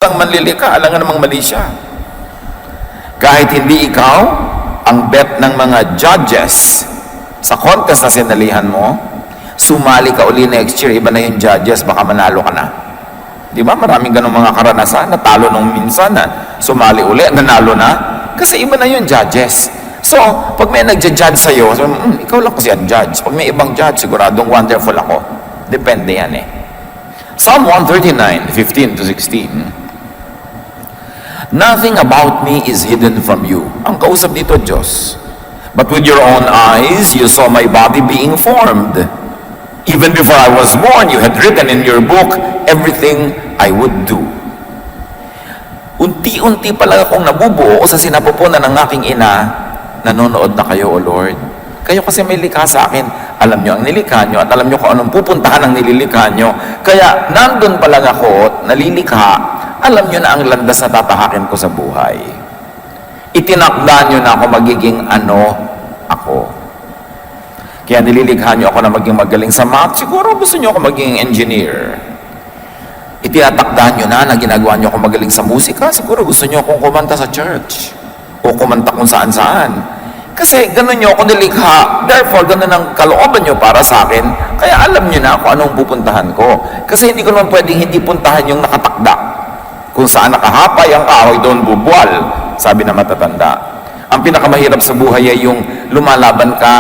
Ang manlilika, alam nga namang mali siya. Kahit hindi ikaw, ang bet ng mga judges sa contest na sinalihan mo, sumali ka uli next year, iba na yung judges, baka manalo ka na. Di ba? Maraming ganong mga karanasan, natalo nung minsan na sumali uli, nanalo na, kasi iba na yung judges. So, pag may nagja-judge sa'yo, ikaw lang kasi ang judge. Pag may ibang judge, siguradong wonderful ako. Depende yan eh. Psalm 139, 15 to 16. Nothing about me is hidden from you. Ang kausap dito, Diyos. But with your own eyes, you saw my body being formed. Even before I was born, you had written in your book everything I would do. Unti-unti pa lang akong nabubuo sa sinapupunan ng aking ina, nanonood na kayo, O Lord. Kayo kasi may likha sa akin. Alam nyo ang nilikha nyo at alam nyo kung anong pupuntahan ang nililikha nyo. Kaya nandun pa lang ako, nalilikha, alam nyo na ang landas na tatahakin ko sa buhay. Itinakda nyo na ako magiging ano ako. Kaya nililikha nyo ako na maging magaling sa math. Siguro gusto nyo ako maging engineer. Itinatakda nyo na ginagawa nyo ako magaling sa musika. Siguro gusto nyo akong kumanta sa church. O kumanta kung saan-saan. Kasi ganun nyo ako nilikha. Therefore, ganun ang kalooban nyo para sa akin. Kaya alam nyo na kung anong pupuntahan ko. Kasi hindi ko naman pwedeng hindi puntahan yung nakatakda. Kung saan nakahapay ang kahoy, doon bubual, sabi na matatanda. Ang pinakamahirap sa buhay ay yung lumalaban ka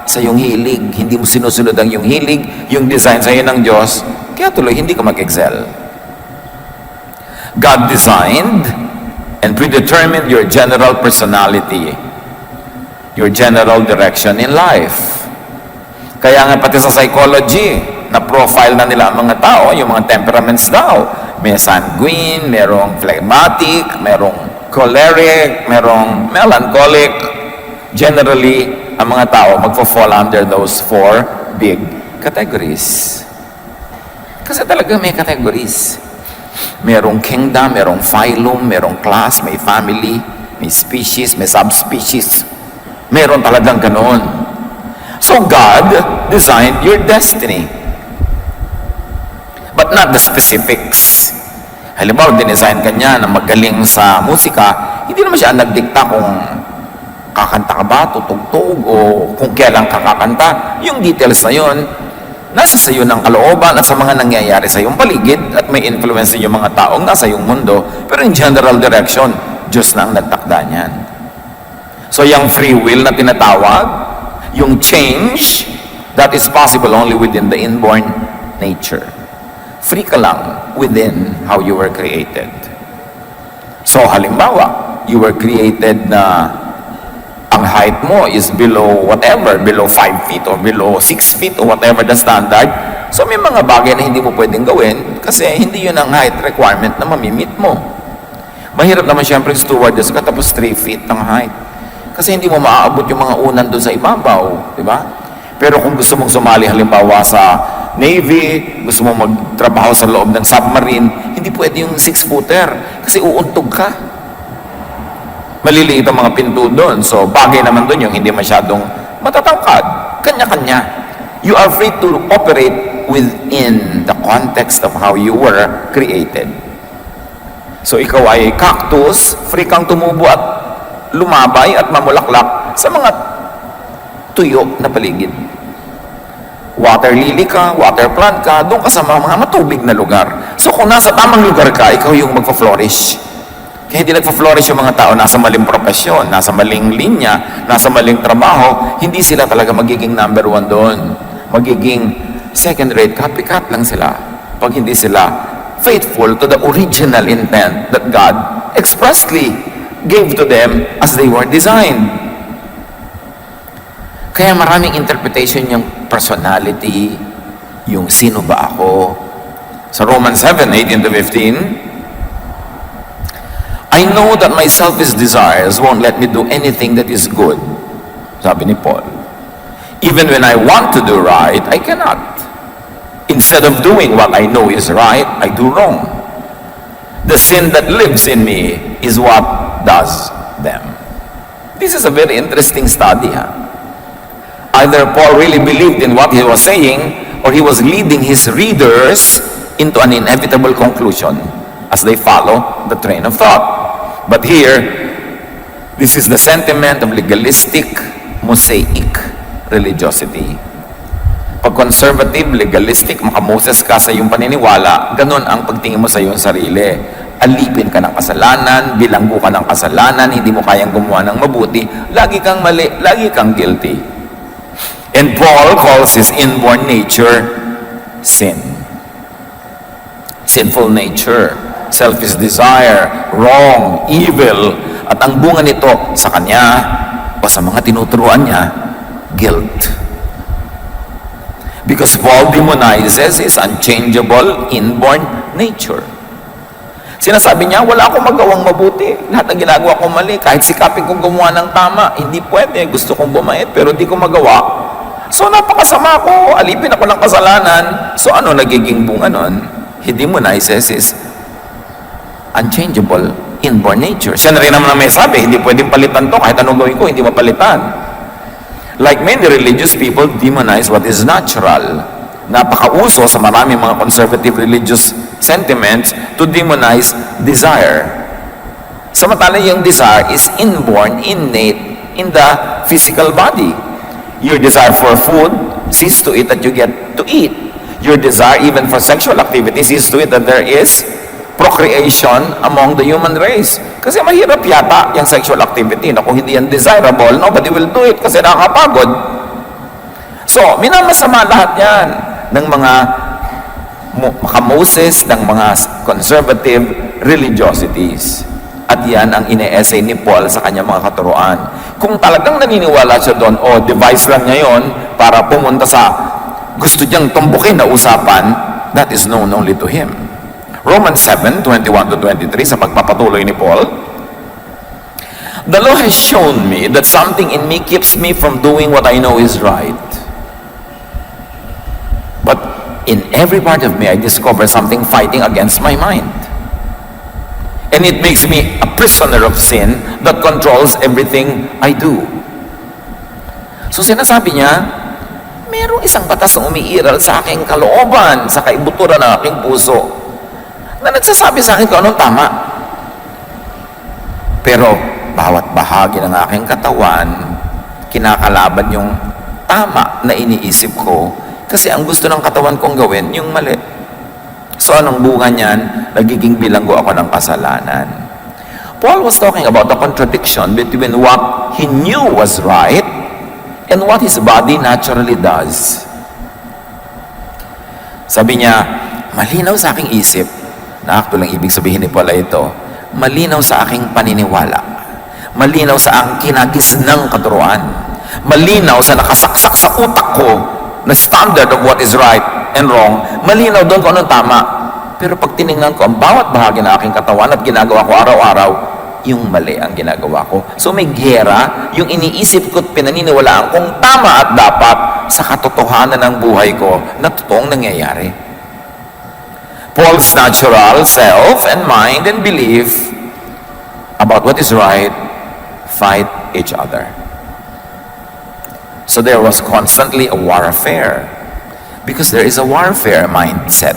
sa iyong hilig. Hindi mo sinusunod ang iyong hilig, yung design sa iyo ng Diyos, kaya tuloy hindi ka mag-excel. God designed and predetermined your general personality, your general direction in life. Kaya nga pati sa psychology, na profile na nila ang mga tao, yung mga temperaments daw. May sanguine, merong phlegmatic, merong choleric, merong melancholic. Generally, ang mga tao magfo-fall under those 4 big categories. Kasi talaga may categories. Merong kingdom, merong phylum, merong class, may family, may species, may subspecies. Meron talagang ganoon. So God designed your destiny. But not the specifics. Halimbawa, dinesign ka niya na magaling sa musika, hindi naman siya nagdikta kung kakanta ka ba, tutugtog, o kung kailan ka kakanta. Yung details na yun, nasa sa iyo ng kalooban at sa mga nangyayari sa iyong paligid at may influence yung mga taong nasa iyong mundo. Pero in general direction, Diyos na ang nagtakda niyan. So yung free will na tinatawag, yung change, that is possible only within the inborn nature. Free ka lang within how you were created. So halimbawa, you were created na ang height mo is below whatever, below 5 feet or below 6 feet or whatever the standard. So may mga bagay na hindi mo pwedeng gawin kasi hindi yun ang height requirement na mamimit mo. Mahirap naman siyempre stewardess ka tapos 3 feet ang height. Kasi hindi mo maaabot yung mga unan doon sa ibabaw, di ba? Pero kung gusto mong sumali halimbawa sa Navy, gusto mong magtrabaho sa loob ng submarine, hindi pwede yung 6-footer kasi uuntog ka. Maliliit ang mga pinto doon. So, bagay naman doon yung hindi masyadong matatangkad. Kanya-kanya. You are free to operate within the context of how you were created. So, ikaw ay cactus, free kang tumubo at lumabay at mamulaklak sa mga tuyo na paligid. Water lily ka, water plant ka, doon ka sa mga matubig na lugar. So kung nasa tamang lugar ka, ikaw yung magpa-flourish. Kaya hindi nagpa-flourish yung mga tao nasa maling profesyon, nasa maling linya, nasa maling trabaho, hindi sila talaga magiging number 1 doon. Magiging second-rate, copycat lang sila. Pag hindi sila faithful to the original intent that God expressly gave to them as they were designed. Kaya maraming interpretation yung personality, yung sino ba ako. Sa Romans 7:18 to 15, I know that my selfish desires won't let me do anything that is good. Sabi ni Paul. Even when I want to do right, I cannot. Instead of doing what I know is right, I do wrong. The sin that lives in me is what does them. This is a very interesting study, Either Paul really believed in what he was saying, or he was leading his readers into an inevitable conclusion. as they follow the train of thought. But here, this is the sentiment of legalistic, Mosaic religiosity. Pag conservative, legalistic, makamoses ka sa iyong paniniwala, ganun ang pagtingin mo sa iyong sarili. Alipin ka ng kasalanan, bilanggo ka ng kasalanan, hindi mo kayang gumawa ng mabuti, lagi kang mali, lagi kang guilty. And Paul calls his inborn nature sin. Sinful nature, selfish desire, wrong, evil, at ang bunga nito sa kanya o sa mga tinuturuan niya, guilt. Because Paul demonizes his unchangeable inborn nature. Sinasabi niya, wala akong magawang mabuti. Lahat ng ginagawa ko mali. Kahit sikapin kong gumawa ng tama, hindi pwede. Gusto kong bumait, pero di ko magawa. So, napakasama ko. Alipin ako ng kasalanan. So, ano nagiging bunga nun? He demonizes his unchangeable inborn nature. Siya na rin naman may sabi, hindi pwedeng palitan to. Kahit anong gawin ko, hindi mapalitan. Like many religious people demonize what is natural. Napakauso sa maraming mga conservative religious sentiments to demonize desire. Samantala yung desire is inborn, innate in the physical body. Your desire for food sees to it that you get to eat. Your desire even for sexual activity sees to it that there is procreation among the human race. Kasi mahirap yata yung sexual activity na kung hindi yan desirable, nobody will do it kasi nakakapagod. So, minamasama lahat yan ng mga makamoses, ng mga conservative religiosities. At yan ang ine-essay ni Paul sa kanyang mga katuruan. Kung talagang naniniwala siya doon, o device lang niya yun para pumunta sa gusto niyang tumbukin na usapan, that is known only to him. Romans 7:21-23 sa pagpapatuloy ni Paul, the law has shown me that something in me keeps me from doing what I know is right. But in every part of me, I discover something fighting against my mind. And it makes me a prisoner of sin that controls everything I do. So sinasabi niya, mayroong isang batas na umiiral sa aking kalooban, sa kaibuturan ng aking puso, na nagsasabi sa akin kung anong tama. Pero bawat bahagi ng aking katawan, kinakalaban yung tama na iniisip ko, kasi ang gusto ng katawan kong gawin, yung mali. So anong bunga niyan? Nagiging bilanggo ako ng kasalanan. Paul was talking about the contradiction between what he knew was right and what his body naturally does. Sabi niya, malinaw sa aking isip, na actually lang ibig sabihin ni Paul ito, malinaw sa aking paniniwala, malinaw sa aking kinagisnang katuruan, malinaw sa nakasaksak sa utak ko na standard of what is right and wrong, malinaw doon kung anong tama. Pero pag tinignan ko ang bawat bahagi ng aking katawan at ginagawa ko araw-araw, yung mali ang ginagawa ko. So may gera, yung iniisip ko at pinaniniwalaan kung tama at dapat sa katotohanan ng buhay ko na totoong nangyayari. Paul's natural self and mind and belief about what is right fight each other. So there was constantly a warfare because there is a warfare mindset.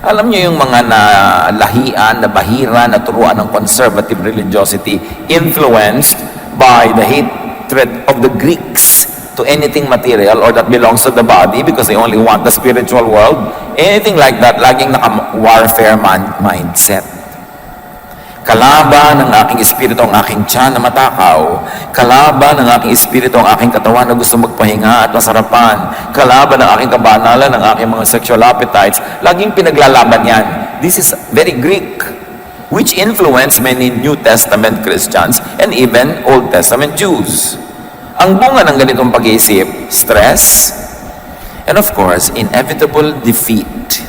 Alam niyo yung mga nalahian, nabahira, naturuan ng conservative religiosity influenced by the hatred of the Greeks to anything material or that belongs to the body because they only want the spiritual world. Anything like that, laging naka-warfare mindset. Kalaban ng aking espiritu ang aking tiyan na matakaw. Kalaban ng aking espiritu ang aking katawan na gusto magpahinga at masarapan. Kalaban ng aking kabanalan, ng aking mga sexual appetites. Laging pinaglalaban yan. This is very Greek, which influenced many New Testament Christians and even Old Testament Jews. Ang bunga ng ganitong pag-iisip, stress, and of course, inevitable defeat.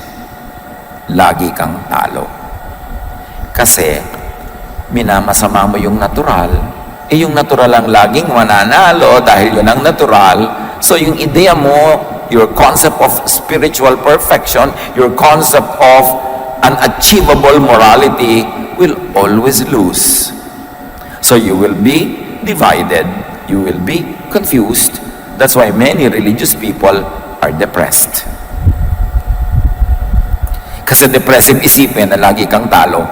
Lagi kang talo. Kasi, minamasama mo yung natural, yung natural ang laging mananalo dahil yun ang natural. So yung ideya mo, your concept of spiritual perfection, your concept of an achievable morality will always lose. So you will be divided, you will be confused. That's why many religious people are depressed. Kasi depressive isipin na lagi kang talo.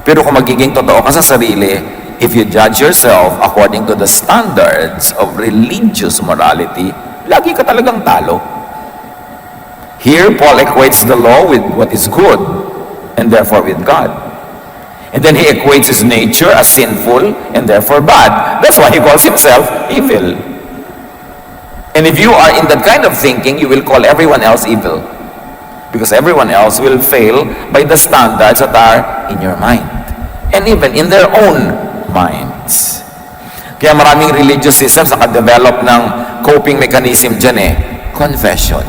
Pero kung magiging totoo ka sa sarili, if you judge yourself according to the standards of religious morality, lagi ka talagang talo. Here, Paul equates the law with what is good, and therefore with God. And then he equates his nature as sinful, and therefore bad. That's why he calls himself evil. And if you are in that kind of thinking, you will call everyone else evil. Because everyone else will fail by the standards that are in your mind. And even in their own minds. Kaya maraming religious systems nakadevelop ng coping mechanism dyan confession.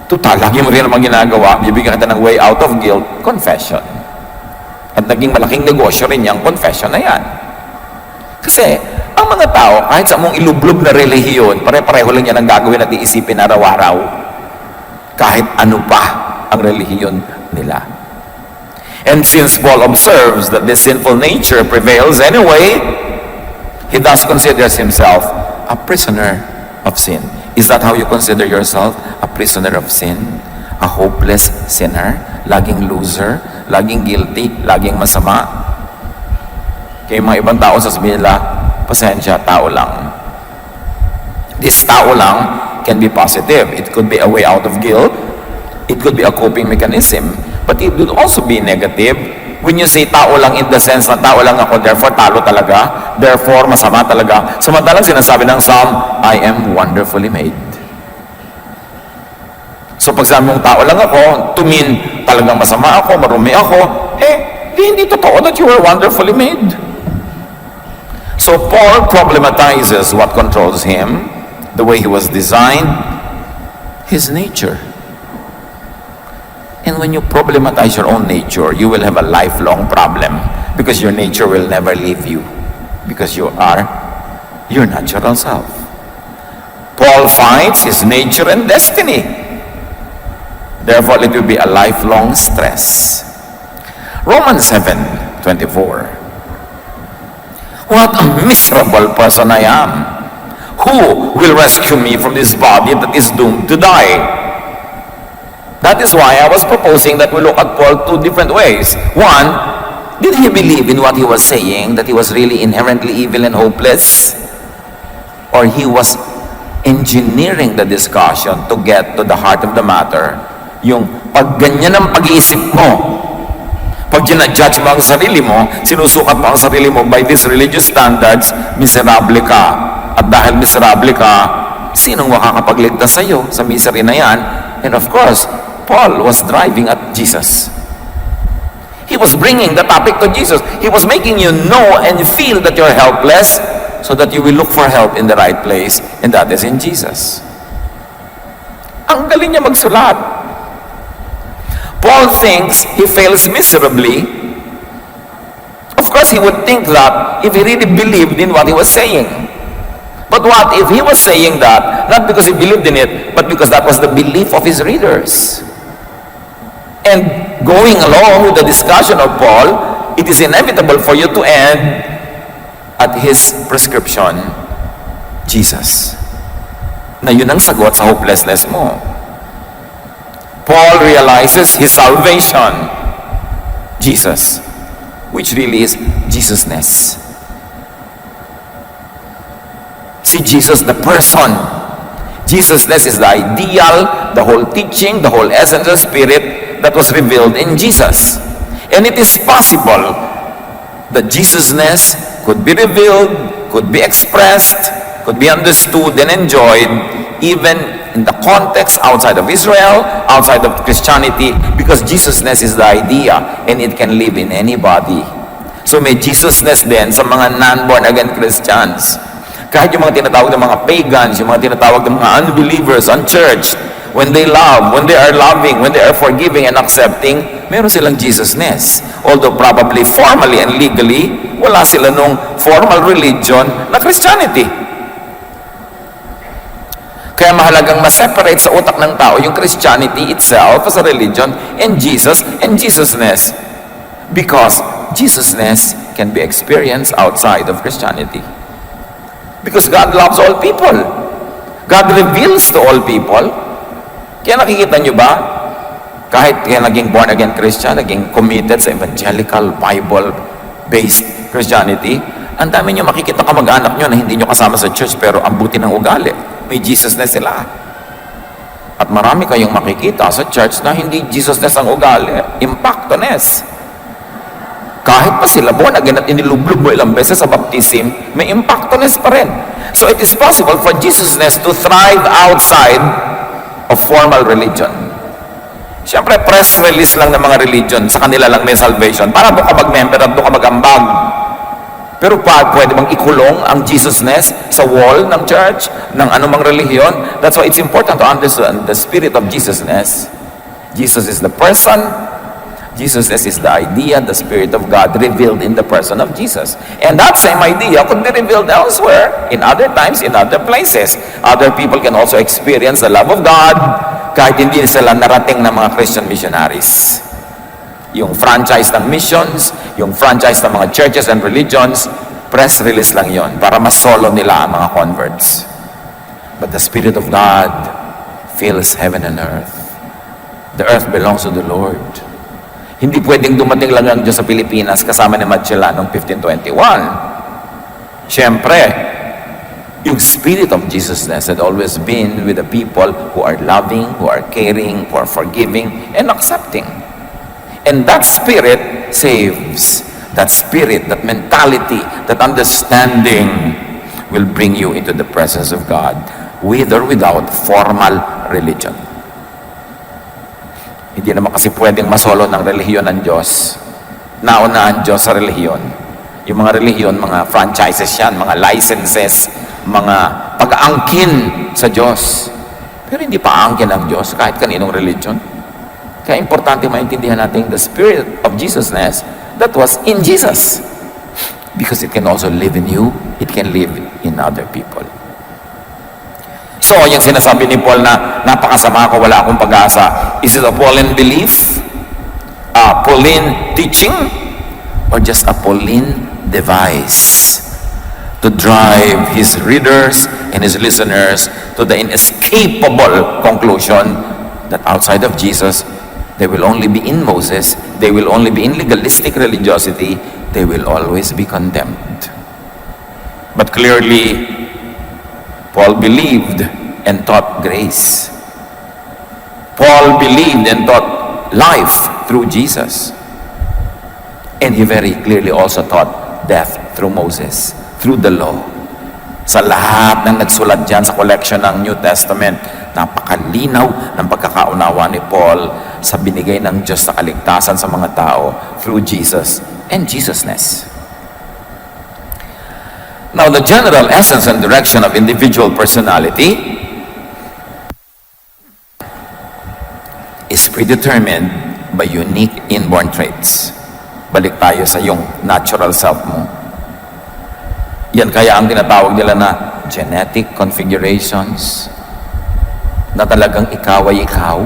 Total, lagi mo rin naman ginagawa, bibigyan kita ng way out of guilt, confession. At naging malaking negosyo rin yung confession na yan. Kasi, ang mga tao, kahit sa mong ilublob na relihiyon, pare-pareho lang yan ang gagawin at iisipin araw-araw. Kahit ano pa ang relihiyon nila. And since Paul observes that this sinful nature prevails anyway, he thus considers himself a prisoner of sin. Is that how you consider yourself? A prisoner of sin? A hopeless sinner? Laging loser? Laging guilty? Laging masama? Kaya mga ibang tao sasabihin nila, pasensya, tao lang. This tao lang can be positive. It could be a way out of guilt. It could be a coping mechanism. But it would also be negative. When you say tao lang in the sense na tao lang ako, therefore talo talaga, therefore masama talaga. Samantalang sinasabi ng Psalm, I am wonderfully made. So pag sabi mong tao lang ako, to mean talagang masama ako, marumi ako, hindi totoo that you were wonderfully made. So Paul problematizes what controls him, the way he was designed, his nature. And when you problematize your own nature, you will have a lifelong problem because your nature will never leave you because you are your natural self. Paul fights his nature and destiny. Therefore, it will be a lifelong stress. Romans 7:24. What a miserable person I am. Who will rescue me from this body that is doomed to die? That is why I was proposing that we look at Paul two different ways. One, did he believe in what he was saying, that he was really inherently evil and hopeless? Or he was engineering the discussion to get to the heart of the matter. Yung pag ganyan ang pag-iisip mo, pag ginajudge mo ang sarili mo, sinusukat mo ang sarili mo by these religious standards, miserable ka. At dahil miserable ka, sinong makakapagligtas sa iyo sa misery na yan? And of course, Paul was driving at Jesus. He was bringing the topic to Jesus. He was making you know and feel that you're helpless so that you will look for help in the right place, and that is in Jesus. Ang galing niya magsulat. Paul thinks he fails miserably. Of course, he would think that if he really believed in what he was saying. But what if he was saying that, not because he believed in it, but because that was the belief of his readers? And going along with the discussion of Paul, it is inevitable for you to end at his prescription, Jesus. Na yun ang sagot sa hopelessness mo. Paul realizes his salvation, Jesus, which really is Jesusness. See Jesus, the person. Jesusness is the ideal, the whole teaching, the whole essence of spirit that was revealed in Jesus. And it is possible that Jesusness could be revealed, could be expressed, could be understood and enjoyed even in the context outside of Israel, outside of Christianity, because Jesusness is the idea and it can live in anybody. So may Jesusness din sa mga non-born again Christians. Kahit yung mga tinatawag ng mga pagans, yung mga tinatawag ng mga unbelievers, unchurched, when they love, when they are loving, when they are forgiving and accepting, meron silang Jesusness. Although probably formally and legally, wala sila nung formal religion na Christianity. Kaya mahalagang ma-separate sa utak ng tao yung Christianity itself as a religion and Jesus and Jesusness. Because Jesusness can be experienced outside of Christianity. Because God loves all people. God reveals to all people. Kaya nakikita nyo ba? Kahit kaya naging born-again Christian, naging committed sa evangelical, Bible-based Christianity, ang dami nyo makikita kamag-anak nyo na hindi nyo kasama sa church pero ang buti ng ugali. May Jesusness sila. At marami kayong makikita sa church na hindi Jesusness ang ugali, impactness. Kahit pa sila born again at inilublob mo ilang beses sa baptism, may impactness pa rin. So it is possible for Jesusness to thrive outside of formal religion. Siyempre, press release lang ng mga religion, sa kanila lang may salvation. Para doon ka mag-member at doon ka mag-ambag. Pero pwede bang ikulong ang Jesusness sa wall ng church, ng anumang relihiyon? That's why it's important to understand the spirit of Jesusness. Jesus is the person. Jesusness is the idea, the Spirit of God revealed in the person of Jesus. And that same idea could be revealed elsewhere, in other times, in other places. Other people can also experience the love of God kahit hindi sila narating ng mga Christian missionaries. Yung franchise ng missions, yung franchise ng mga churches and religions, press release lang yon para masolo nila ang mga converts. But the Spirit of God fills heaven and earth. The earth belongs to the Lord. Hindi pwedeng dumating lang ang Diyos sa Pilipinas kasama ni Magellan noong 1521. Siyempre, yung spirit of Jesusness had always been with the people who are loving, who are caring, who are forgiving, and accepting. And that spirit saves. That spirit, that mentality, that understanding will bring you into the presence of God, with or without formal religion. Hindi naman kasi pwedeng masolo ng relihiyon ng Diyos. Nauna ang Diyos sa relihiyon. Yung mga relihiyon, mga franchises yan, mga licenses, mga pag-aangkin sa Diyos. Pero hindi pa aangkin ang Diyos kahit kaninong religion. Kaya importante maintindihan natin the spirit of Jesusness that was in Jesus. Because it can also live in you, it can live in other people. So, yung sinasabi ni Paul na napakasama ko, wala akong pag-asa. Is it a Pauline belief? A Pauline teaching? Or just a Pauline device to drive his readers and his listeners to the inescapable conclusion that outside of Jesus, they will only be in Moses, they will only be in legalistic religiosity, they will always be condemned. But clearly, Paul believed and taught grace. Paul believed and taught life through Jesus. And he very clearly also taught death through Moses, through the law. Sa lahat ng nagsulat dyan sa collection ng New Testament, napakalinaw ng pagkakaunawa ni Paul sa binigay ng Diyos na kaligtasan sa mga tao through Jesus and Jesusness. Now, the general essence and direction of individual personality is predetermined by unique inborn traits. Balik tayo sa yung natural self mo. Yan kaya ang tinatawag nila na genetic configurations, na talagang ikaw ay ikaw.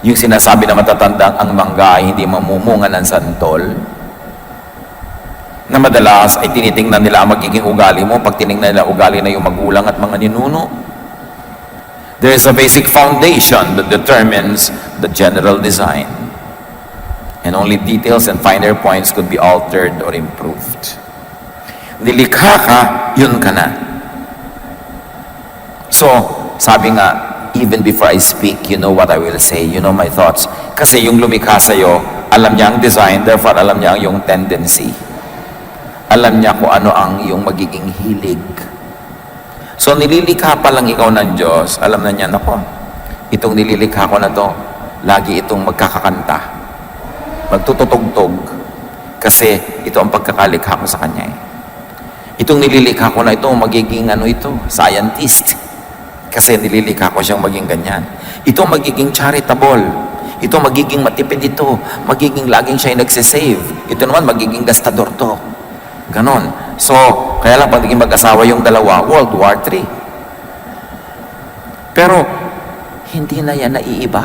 Yung sinasabi na matatandang ang mangga ay hindi mamumunga ng santol, na madalas ay tinitingnan nila ang magiging ugali mo pag tinignan nila ugali na yung magulang at mga ninuno. There is a basic foundation that determines the general design, and only details and finer points could be altered or improved. Nilikha ka, yun ka na. So, sabi nga, even before I speak, you know what I will say, you know my thoughts. Kasi yung lumikha sa'yo, alam niya ang design, therefore alam niya ang yung tendency. Alam niya kung ano ang iyong magiging hilig. So, nililikha pa lang ikaw ng Diyos, alam na niya, nako, itong nililikha ko na to, lagi itong magkakakanta, magtututugtog, kasi ito ang pagkakalikha ko sa Kanya. Itong nililikha ko na ito, magiging scientist, kasi nililikha ko siyang maging ganyan. Ito magiging charitable, ito magiging matipid ito, magiging laging siya nagsisave, ito naman magiging gastador to. Ganon. So, kaya lang pag naging mag-asawa yung dalawa, World War III. Pero, hindi na yan naiiba.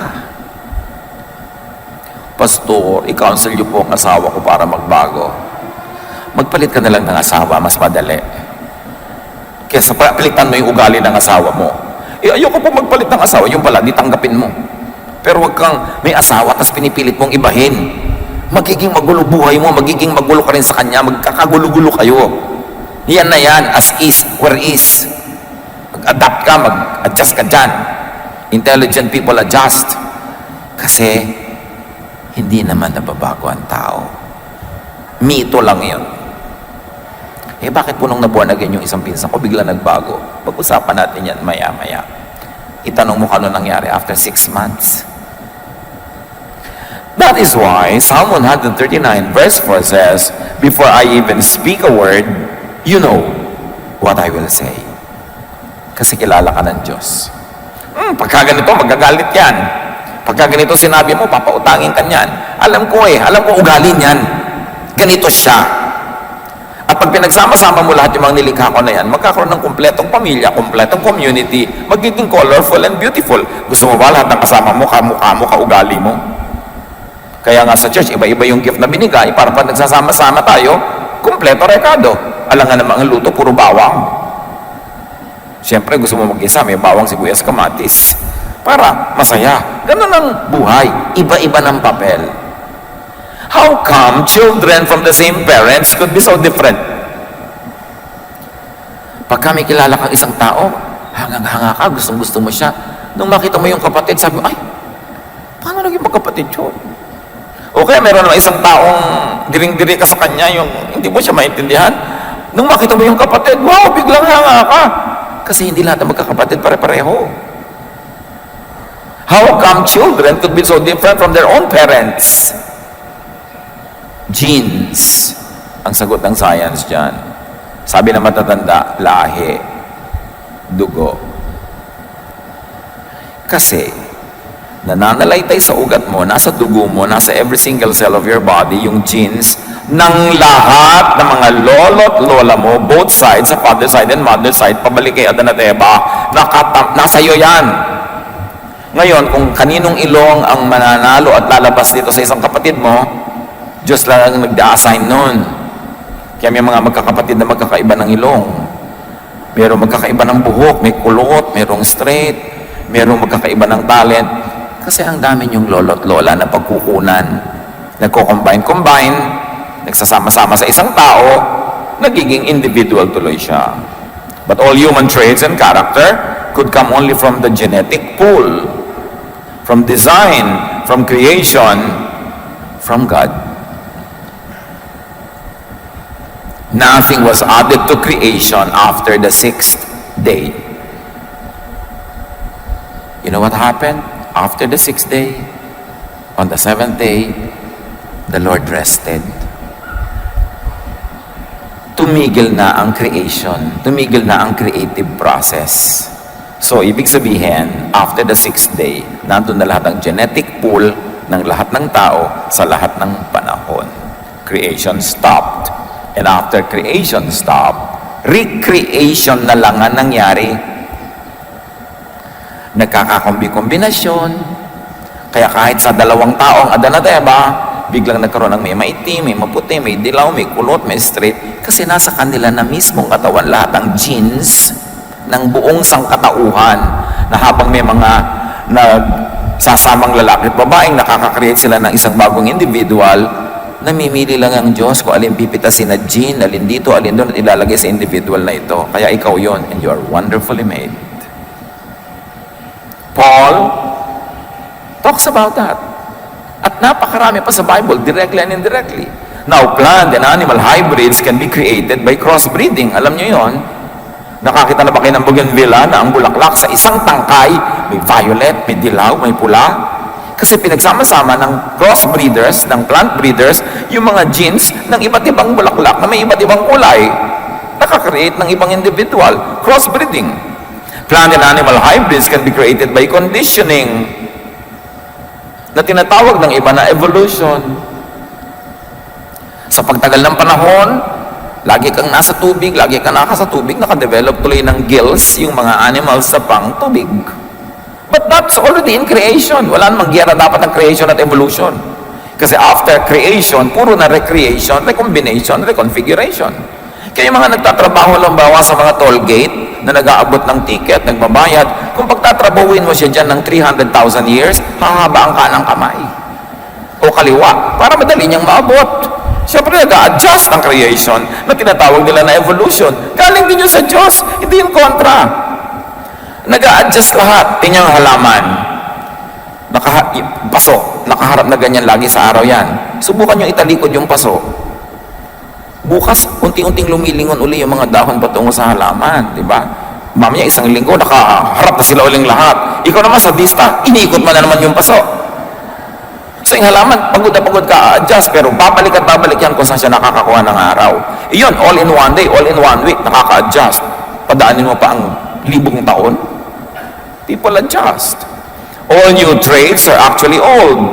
Pastor, i-counsel niyo po ang asawa ko para magbago. Magpalit ka na lang ng asawa, mas madali. Kesa palitan mo yung ugali ng asawa mo. Ayoko po magpalit ng asawa, yung pala, di tanggapin mo. Pero wag kang may asawa tapos pinipilit mong ibahin. Magiging magulo buhay mo, magiging magulo ka rin sa kanya, magkakagulo-gulo kayo. Yan na yan, as is, where is. Mag-adapt ka, mag-adjust ka dyan. Intelligent people adjust. Kasi, hindi naman nababago ang tao. Mito lang yun. Eh bakit po nung nabuwanagan yung isang pinsan ko, bigla nagbago? Pag-usapan natin yan maya-maya. Itanong mo kano nangyari after 6 months. That is why Psalm 139 verse 4 says, before I even speak a word, you know what I will say. Kasi kilala ka ng Diyos. Pagka ganito, magagalit yan. Pagka ganito sinabi mo, papautangin ka niyan. Alam ko ugali niyan. Ganito siya. At pag pinagsama-sama mo lahat yung mga nilikha ko na yan, magkakaroon ng kumpletong pamilya, kumpletong community, magiging colorful and beautiful. Gusto mo ba lahat ng kasama mo, kamukha mo, kaugali mo? Kaya nga sa church, iba-iba yung gift na binigay para pag nagsasama-sama tayo, kumpleto rekado. Alam nga naman ang luto, puro bawang. Siyempre, gusto mo mag-isa, may bawang, sibuyas, kamatis. Para masaya. Ganun ang buhay. Iba-iba ng papel. How come children from the same parents could be so different? Pagka may kilala kang isang tao, hangang-hanga ka, gustong-gusto mo siya. Nung makita mo yung kapatid, sabi mo, ay, paano naging magkapatid yun? O kaya meron naman isang taong diring-diri ka sa kanya, yung hindi mo siya maintindihan. Nung makita mo yung kapatid, wow, biglang hanga ka. Kasi hindi lahat ng magkakapatid pare-pareho. How come children could be so different from their own parents? Genes. Ang sagot ng science dyan. Sabi na matatanda, lahi, dugo. Kasi, nananalaytay sa ugat mo, nasa dugo mo, nasa every single cell of your body, yung genes ng lahat ng mga lolo't lola mo, both sides, sa father side and mother side, pabalik kay Adan at Eva, nasa iyo yan. Ngayon, kung kaninong ilong ang mananalo at lalabas dito sa isang kapatid mo, Diyos lang ang nagda-assign nun. Kaya may mga magkakapatid na magkakaiba ng ilong. Mayroong magkakaiba ng buhok, may kulot, mayroong straight, mayroong magkakaiba ng talent. Kasi ang dami yung lolo't lola na pagkukunan. Nagko-combine, nagsasama-sama sa isang tao, nagiging individual tuloy siya. But all human traits and character could come only from the genetic pool, from design, from creation, from God. Nothing was added to creation after the 6th day. You know what happened? After the 6th day, on the 7th day, the Lord rested. Tumigil na ang creation. Tumigil na ang creative process. So, ibig sabihin, after the 6th day, nandun na lahat ng genetic pool ng lahat ng tao sa lahat ng panahon. Creation stopped. And after creation stopped, recreation na lang ang nangyari. Nagkakakombi-kombinasyon. Kaya kahit sa dalawang taong Adan at Eva, biglang nagkaroon ng may maitim, may maputi, may dilaw, may kulot, may straight. Kasi nasa kanila na mismong katawan lahat ng genes ng buong sangkatauhan na habang may mga nagsasamang lalaki at babaeng nakaka-create sila ng isang bagong individual, namimili lang ang Diyos kung alin pipitasin na gene, alin dito, alin doon at ilalagay sa individual na ito. Kaya ikaw yon, and you are wonderfully made. Paul talks about that. At napakarami pa sa Bible, directly and indirectly. Now, plant and animal hybrids can be created by crossbreeding. Alam nyo yon? Nakakita na ba kayo ng bougainvillea na ang bulaklak sa isang tangkay, may violet, may dilaw, may pula? Kasi pinagsama-sama ng crossbreeders, ng plant breeders, yung mga genes ng iba't ibang bulaklak na may iba't ibang kulay. Nakakreate ng ibang individual. Crossbreeding. Plant and animal hybrids can be created by conditioning na tinatawag ng iba na evolution. Sa pagtagal ng panahon, lagi kang nasa tubig, lagi kang nasa tubig, nakadevelop tuloy ng gills yung mga animals sa pang tubig. But that's already in creation. Wala namang giyera dapat ng creation at evolution. Kasi after creation, puro na recreation, recombination, reconfiguration. Kaya yung mga nagtatrabaho lang bawa sa mga toll gate na nag-aabot ng ticket, nagbabayad, kung pagtatrabahuin mo siya dyan ng 300,000 years, hahaba ang kanang kamay o kaliwa para madali niyang maabot. Siyempre, nag-a-adjust ang creation na tinatawag nila na evolution. Galing din yun sa Diyos, hindi yung kontra. Nag-a-adjust lahat. Tingnan ang halaman. Paso, nakaharap na ganyan lagi sa araw yan. Subukan nyo italikod yung paso. Bukas, unti-unting lumilingon uli yung mga dahon patungo sa halaman, di ba? Mamaya isang linggo, nakaharap na sila uling lahat. Ikaw naman sa dista, iniikot mo na naman yung paso. So yung halaman, pagod na pagod ka, adjust, pero babalik at babalik yan kung saan siya nakakakuha ng araw. Iyon, all in one day, all in one week, nakaka-adjust. Padaanin mo pa ang libong taon. People adjust. All new traits are actually old,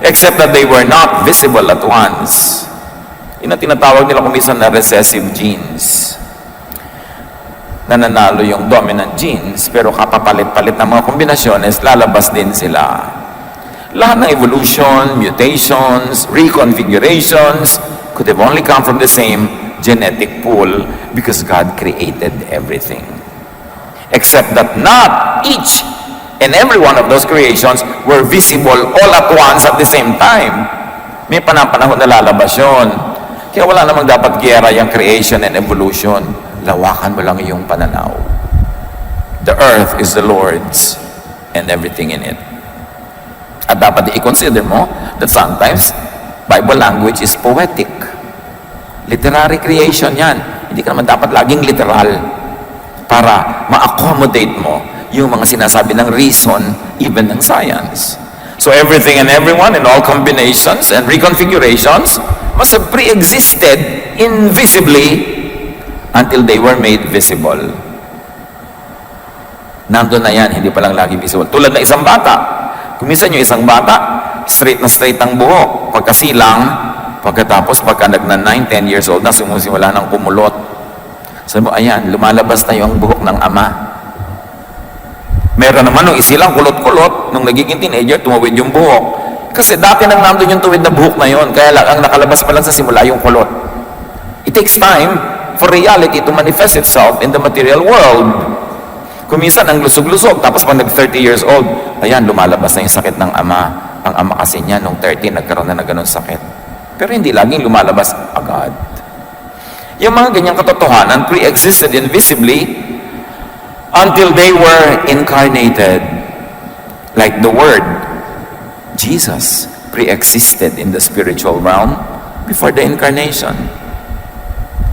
except that they were not visible at once. Yun ang tinatawag nila kumisan na recessive genes. Nananalo yung dominant genes, pero kapapalit-palit ng mga kombinasyones, lalabas din sila. Lahat ng evolution, mutations, reconfigurations could have only come from the same genetic pool because God created everything. Except that not each and every one of those creations were visible all at once at the same time. May panahon na lalabas yun. Kaya wala namang dapat giyera yung creation and evolution. Lawakan mo lang iyong pananaw. The earth is the Lord's and everything in it. At dapat i-consider mo that sometimes Bible language is poetic. Literary creation yan. Hindi ka naman dapat laging literal para ma-accommodate mo yung mga sinasabi ng reason, even ng science. So everything and everyone in all combinations and reconfigurations must have pre-existed invisibly until they were made visible. Nandun na yan, hindi pa lang lagi visible. Tulad na isang bata. Kumisan yung isang bata, straight na straight ang buhok. Pagkasilang, pagkatapos pagka nagna 9, 10 years old na, sumusimula ng kumulot. Sabi mo, ayan, lumalabas na yung buhok ng ama. Meron naman nung isilang kulot-kulot, nung nagiging teenager, tumawid yung buhok. Kasi dati nang nandun yung tuwid na buhok na yun, kaya lang ang nakalabas pa lang sa simula yung kulot. It takes time for reality to manifest itself in the material world. Kuminsan ang lusog-lusog, tapos pag nag-30 years old, ayan, lumalabas na yung sakit ng ama. Ang ama kasi niya, nung 30, nagkaroon na ganun sakit. Pero hindi laging lumalabas agad. Yung mga ganyang katotohanan pre-existed invisibly until they were incarnated. Like the Word, Jesus pre-existed in the spiritual realm before the incarnation.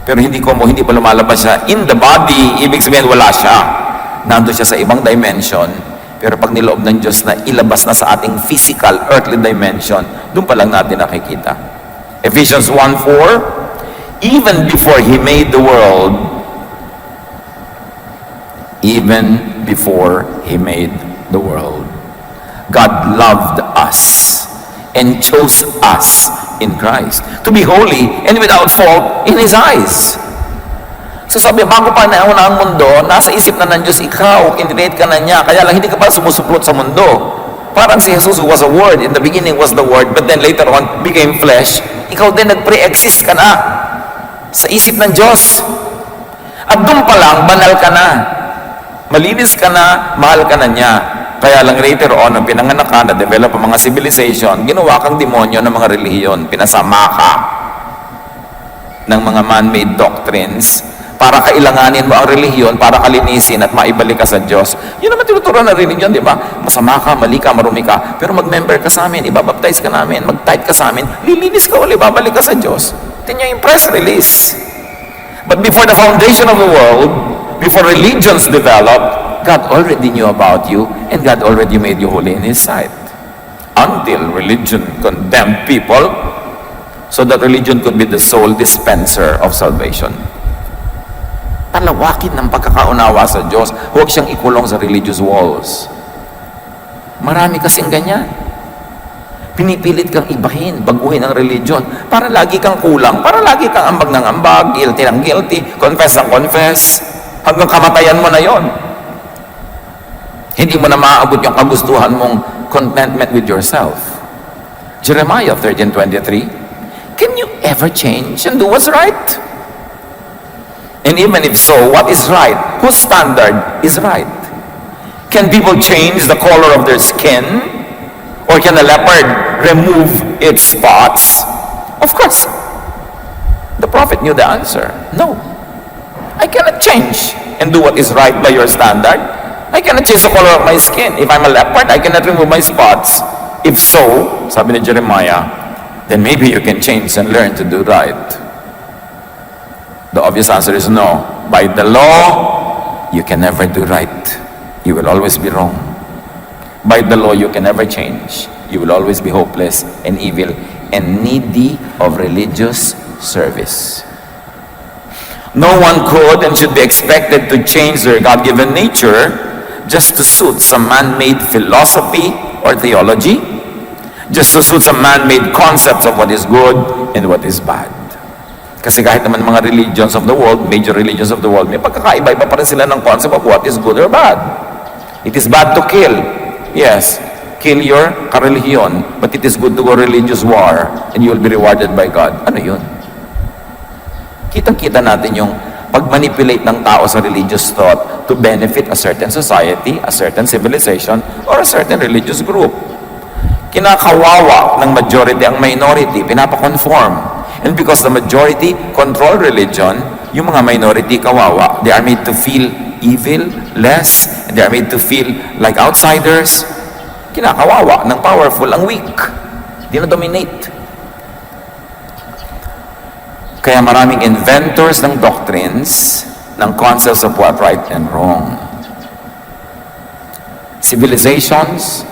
Pero hindi pa lumalabas siya in the body, ibig sabihin wala siya. Nandun siya sa ibang dimension, pero pag niloob ng Diyos na ilabas na sa ating physical, earthly dimension, doon pa lang natin nakikita. Ephesians 1:4, even before He made the world, even before He made the world, God loved us and chose us in Christ to be holy and without fault in His eyes. So sabi, bago pa nauna ang mundo, nasa isip na ng Diyos ikaw, kinrelate ka na niya, kaya lang hindi ka pa sumusuplot sa mundo. Parang si Jesus was a Word, in the beginning was the Word, but then later on became flesh. Ikaw din nag-pre-exist ka na sa isip ng Diyos. At doon pa lang, banal ka na. Malinis ka na, mahal ka na niya. Kaya lang later on, nung pinanganak ka, na-develop ang mga civilization, ginawa kang demonyo ng mga relihiyon, pinasama ka ng mga man-made doctrines para kailanganin mo ang relihiyon, para kalinisin at maibalik ka sa Diyos. Yun naman tinuturuan na relihiyon, di ba? Masama ka, mali ka, marumi ka, pero mag-member ka sa amin, ibabaptize ka namin, mag-type ka sa amin, lilinis ka ulit, babalik ka sa Diyos. Tingnan yung press release. But before the foundation of the world, before religions developed, God already knew about you, and God already made you holy in His sight. Until religion condemned people, so that religion could be the sole dispenser of salvation. Palawakin ng pagkakaunawa sa Diyos, huwag siyang ikulong sa religious walls. Marami kasing ganyan. Pinipilit kang ibahin, baguhin ang religion, para lagi kang kulang, para lagi kang ambag ng ambag, guilty ng guilty, confess ng confess, hanggang kamatayan mo na yon. Hindi mo na maaabot yung kagustuhan mong contentment with yourself. Jeremiah 13:23, can you ever change and do what's right? And even if so, what is right? Whose standard is right? Can people change the color of their skin? Or can a leopard remove its spots? Of course. The prophet knew the answer. No. I cannot change and do what is right by your standard. I cannot change the color of my skin. If I'm a leopard, I cannot remove my spots. If so, sabi ni Jeremiah, then maybe you can change and learn to do right. The obvious answer is no. By the law, you can never do right. You will always be wrong. By the law, you can never change. You will always be hopeless and evil and needy of religious service. No one could and should be expected to change their God-given nature just to suit some man-made philosophy or theology, just to suit some man-made concepts of what is good and what is bad. Kasi kahit naman mga religions of the world, major religions of the world, may pagkakaiba-iba pa rin sila ng concept of what is good or bad. It is bad to kill. Yes, kill your karelihiyon, but it is good to go religious war and you will be rewarded by God. Ano yun? Kitang-kita natin yung pag-manipulate ng tao sa religious thought to benefit a certain society, a certain civilization, or a certain religious group. Kinakawawa ng majority ang minority, pinapakonform. And because the majority control religion, yung mga minority kawawa, they are made to feel evil, less, and they are made to feel like outsiders. Kinakawawa ng powerful ang weak. Dinodominate. Kaya maraming inventors ng doctrines, ng concepts of what right and wrong. Civilizations,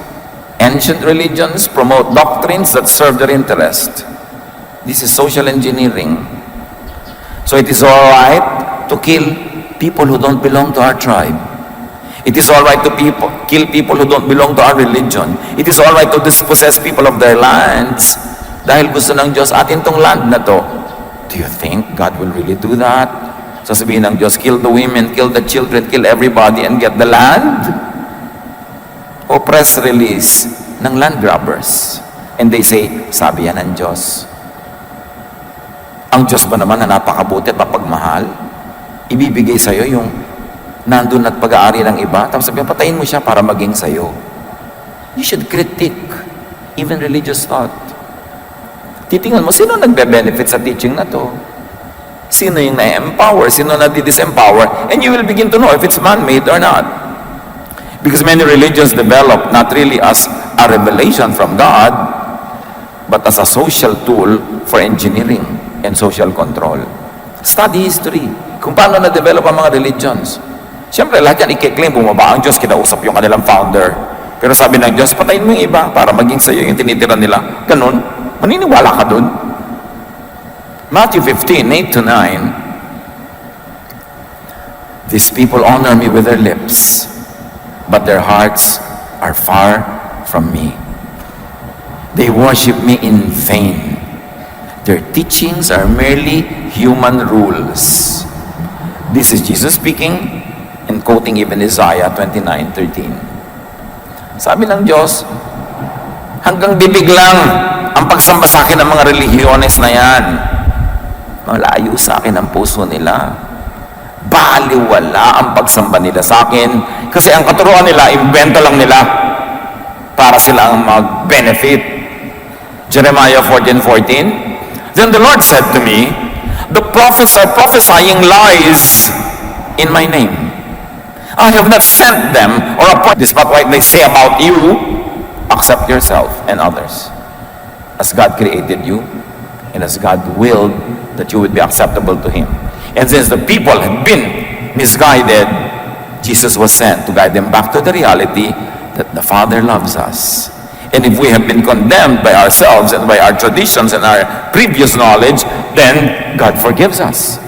ancient religions promote doctrines that serve their interest. This is social engineering. So it is all right to kill people who don't belong to our tribe. It is all right to kill people who don't belong to our religion. It is all right to dispossess people of their lands. Dahil gusto ng Diyos, atin tong land na to. Do you think God will really do that? Sasabihin ng Diyos, kill the women, kill the children, kill everybody and get the land? O press release ng land grabbers. And they say, sabi yan ng Diyos. Ang Diyos ba naman na napakabuti at mapagmahal? Ibibigay sa'yo yung nandun at pag-aari ng iba, tapos sabihin, patayin mo siya para maging sa'yo. You should critique even religious thought. Titingnan mo, sino nagbe-benefit sa teaching na to? Sino yung na-empower? Sino na-disempower? And you will begin to know if it's man-made or not. Because many religions develop not really as a revelation from God, but as a social tool for engineering and social control. Study history. Kung paano na-develop ang mga religions. Siyempre, lahat yan i-claim, bumaba ang Diyos, kinausap yung kanilang founder. Pero sabi ng Diyos, patayin mo yung iba para maging sa'yo yung tinitira nila. Ganun. Maniniwala ka dun. Matthew 15, 8 to 9. These people honor me with their lips, but their hearts are far from me. They worship me in vain. Their teachings are merely human rules. This is Jesus speaking and quoting even Isaiah 29:13. Sabi ng Diyos, hanggang bibig lang ang pagsamba sa akin ng mga relihiyones na yan. Malayo sa akin ang puso nila. Baliwala ang pagsamba nila sa akin kasi ang katuruan nila, invento lang nila para sila ang mag-benefit. Jeremiah 14:14. Then the Lord said to me, the prophets are prophesying lies in my name. I have not sent them or appointed. This is what they say about you. Accept yourself and others as God created you and as God willed that you would be acceptable to Him. And since the people had been misguided, Jesus was sent to guide them back to the reality that the Father loves us. And if we have been condemned by ourselves and by our traditions and our previous knowledge, then God forgives us.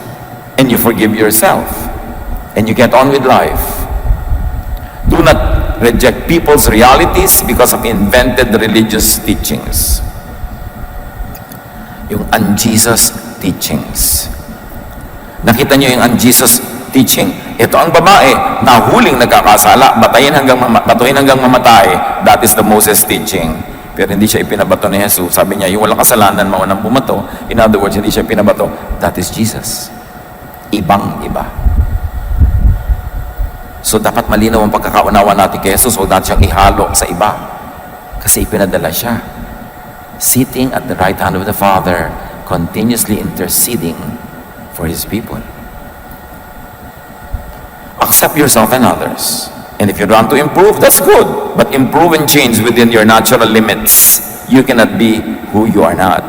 And you forgive yourself. And you get on with life. Do not reject people's realities because of invented religious teachings. Yung un-Jesus teachings. Nakita niyo yung un-Jesus teaching? Ito ang babae, nahuling nagkakasala, batuhin hanggang mamatay. That is the Moses teaching. Pero hindi siya ipinabato ni Jesus. Sabi niya, yung walang kasalanan, maunang bumato. In other words, hindi siya pinabato. That is Jesus. Ibang-iba. So dapat malinaw ang pagkakaunawa natin kay Jesus, o dapat siyang ihalo sa iba. Kasi ipinadala siya. Sitting at the right hand of the Father, continuously interceding for His people. Accept yourself and others. And if you want to improve, that's good. But improve and change within your natural limits. You cannot be who you are not.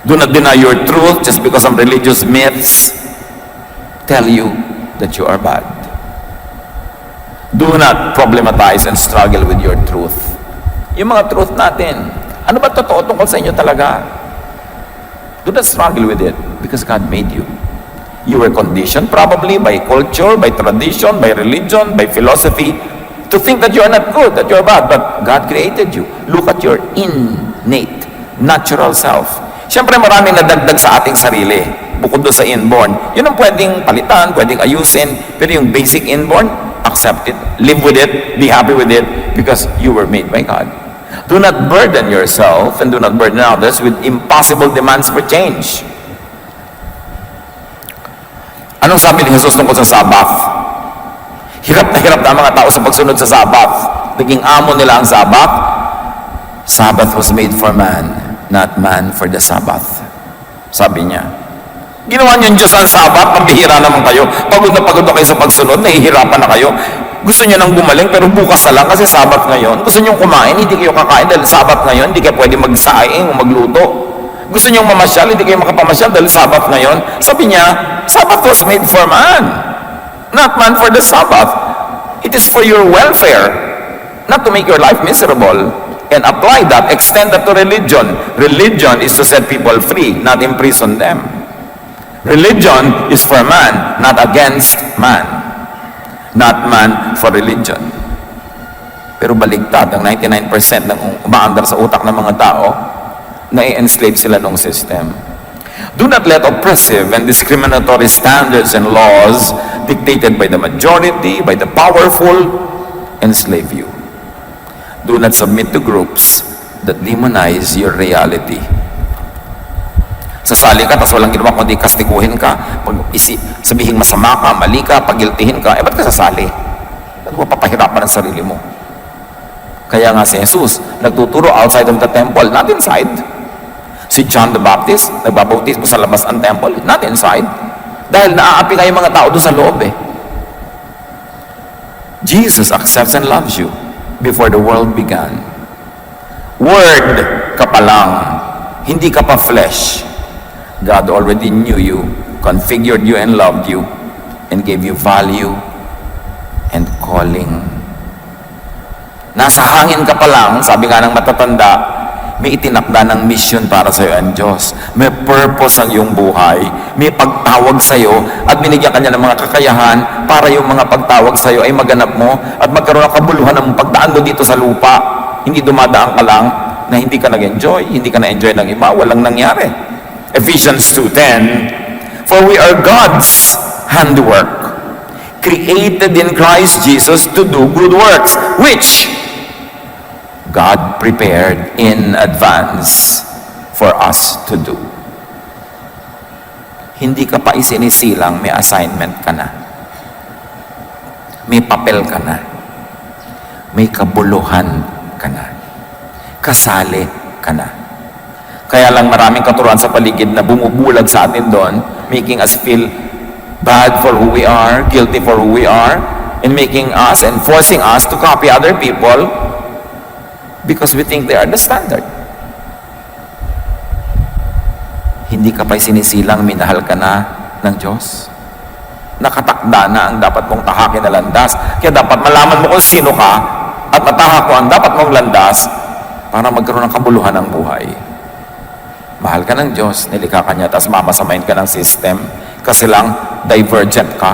Do not deny your truth just because some religious myths tell you that you are bad. Do not problematize and struggle with your truth. Yung mga truth natin, ano ba totoo tungkol sa inyo talaga? Do not struggle with it because God made you. You were conditioned probably by culture, by tradition, by religion, by philosophy to think that you are not good, that you are bad. But God created you. Look at your innate, natural self. Siyempre maraming nadagdag sa ating sarili. Bukod doon sa inborn. Yun ang pwedeng palitan, pwedeng ayusin. Pero yung basic inborn, accept it. Live with it. Be happy with it because you were made by God. Do not burden yourself and do not burden others with impossible demands for change. Anong sabi ni Jesus tungkol sa Sabbath? Hirap na ang mga tao sa pagsunod sa Sabbath. Naging amo nila ang Sabbath. Sabbath was made for man, not man for the Sabbath. Sabi niya. Ginawa niyo Diyos ang Sabbath, pagbihira naman kayo. Pagod na kayo sa pagsunod, nahihirapan na kayo. Gusto niyo nang gumaling, pero bukas na lang kasi Sabbath ngayon. Gusto niyo kumain, hindi kayo kakain dahil Sabbath ngayon, hindi kayo pwede magsaing o magluto. Gusto niyong mamasyal, hindi kayo makapamasyal dahil Sabbath ngayon. Sabi niya, Sabbath was made for man, not man for the Sabbath. It is for your welfare, not to make your life miserable. And apply that, extend that to religion. Religion is to set people free, not imprison them. Religion is for man, not against man. Not man for religion. Pero baligtad, ang 99% ng umaandar sa utak ng mga tao, na-enslave sila ng system. Do not let oppressive and discriminatory standards and laws dictated by the majority, by the powerful, enslave you. Do not submit to groups that demonize your reality. Sasali ka, tapos walang ginawa kundi kastiguhin ka, sabihin masama ka, mali ka, pagiltihin ka, ba't ka sasali? Ba't mo papahirapan ang sarili mo? Kaya nga si Jesus, nagtuturo outside of the temple, not inside. Si John the Baptist, nagbabautismo sa labas ng temple, not inside. Dahil naaapi kayo mga tao doon sa loob eh. Jesus accepts and loves you before the world began. Word ka pa lang, hindi ka pa flesh. God already knew you, configured you and loved you, and gave you value and calling. Nasa hangin ka pa lang, sabi nga ng matatanda, may itinakda ng mission para sa iyo ang Diyos. May purpose ang iyong buhay. May pagtawag sa iyo at binigyan kanya ng mga kakayahan para yung mga pagtawag sa iyo ay maganap mo at magkaroon ng kabuluhan ng pagdaan mo dito sa lupa. Hindi dumadaan ka lang na hindi ka nag-enjoy, hindi ka na-enjoy ng iba, walang nangyari. Ephesians 2:10, for we are God's handiwork, created in Christ Jesus to do good works, which God prepared in advance for us to do. Hindi ka pa isinisilang, may assignment ka na. May papel ka na. May kabuluhan ka na. Kasali ka na. Kaya lang maraming katuruan sa paligid na bumubulag sa atin doon, making us feel bad for who we are, guilty for who we are, and making us and forcing us to copy other people because we think they are the standard. Hindi ka pa sinisilang, minahal ka na ng Diyos. Nakatakda na ang dapat mong tahakin na landas. Kaya dapat malaman mo kung sino ka at matahak mo ang dapat mong landas para magkaroon ng kabuluhan ng buhay. Mahal ka ng Diyos, nilikha ka niya, tapos mamasamain ka ng system kasi lang divergent ka.